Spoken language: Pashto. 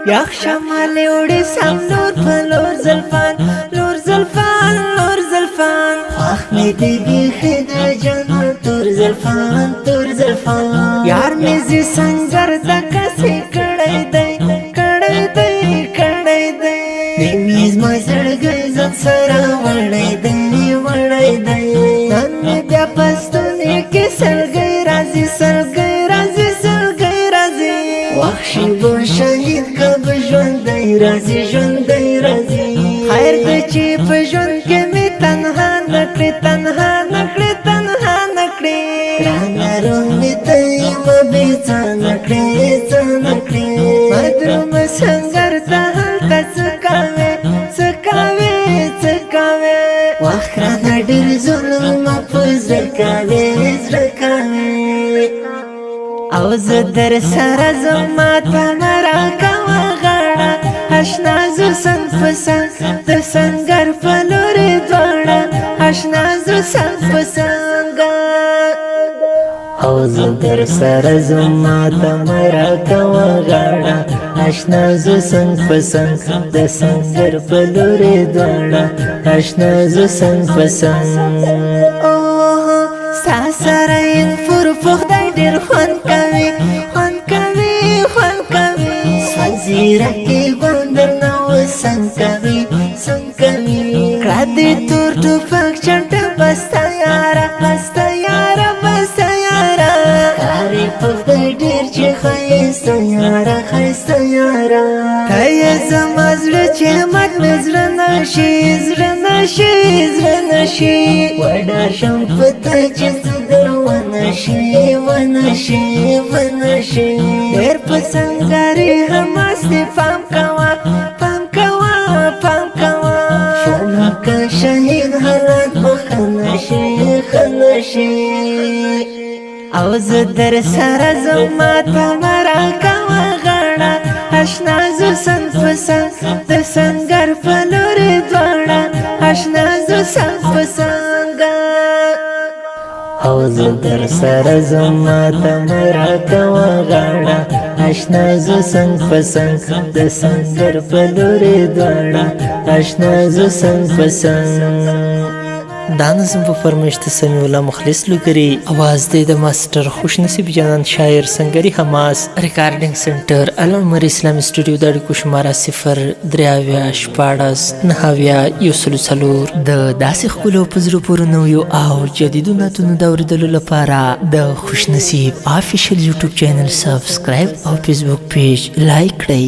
یخ شمال وړي سم نور په لور زلفان لور زلفان لور زلفان اخ می دی بیخی د جنت تور زلفان تور زلفان یار می زی سنگر د کسې کړی دی کړی دی کړی دی دی میز ما زړګی ځان سره وړی دی وړی دی نن می بیا پستونې کې سلګی راځي سلګی راځي سلګی راځي وحشي بو شهید کب ژوندی راځي ژوندی راځي خیر دی چې په ژوند کې می تنها نکړې تنها نکړې تنها نکړې ګرانه روح می ته یم بې څه نکړې څه نکړې مدروم سنگر ته هلته څه کوې څه کوې څه کوې وخت رانه ډېر ظلم په زړه کوې زړه کوې او زه در سره زما ته مه راکوه غاړه اشنا زه څنګ په څنګ د سنګر په لورې دواړه اشنا زه څنګ په څنګ او زه در سره زما ته مه راکوه غاړه اشنا زه څنګ په څنګ د سنګر په لورې دواړه اشنا زه څنګ په څنګ اوه ستا سره ین پر په خدای ډېر خوند کوي خوند کوي خوند کوي سوځېره کې بندر نه اوس څنګ کوي څنګ کوي کړه دې تور ټوپک چټه بسته یاره بسته یاره بسته یاره کاري په خدای ډېر چې ښایسته یاره ښایسته یاره ته یې زما زړه چې مات مې زړه نشي زړه نشي زړه نشي وډا شم په تا چې څه در ونه شي ونه شي ونه شي ډېر په سنګاري هماستې پام کوه پام کوه پام کوه شمه که شهید حالات به ښه نشي ښه نشي او زه در سره زما ته مه راکوه غاړه اشنا زه څنګ په څنګ د سنګر په لورې دواړه اشنا زه څنګ په څنګ او زه در سره زما ته مه راکوه غاړه اشنا زه څنګ په څنګ د سنګر په لورې دواړه اشنا زه څنګ په څنګ دا نظم په فرمایش د سمیع الله مخلص لوګری आवाज دی د ماستر خوشنصیب جانان شاعر سنگری حماس ریکارډینګ سنټر العمر اسلامي سټوډیو د اړیکو شماره 023 د داسې ښکلو په زړه پورې نویو او جدیدو نعتونو د اورېدلو لپاره د خوشنصیب آفیشل یوټیوب چینل سبسکرایب او فیسبوک پیج لایک کړئ.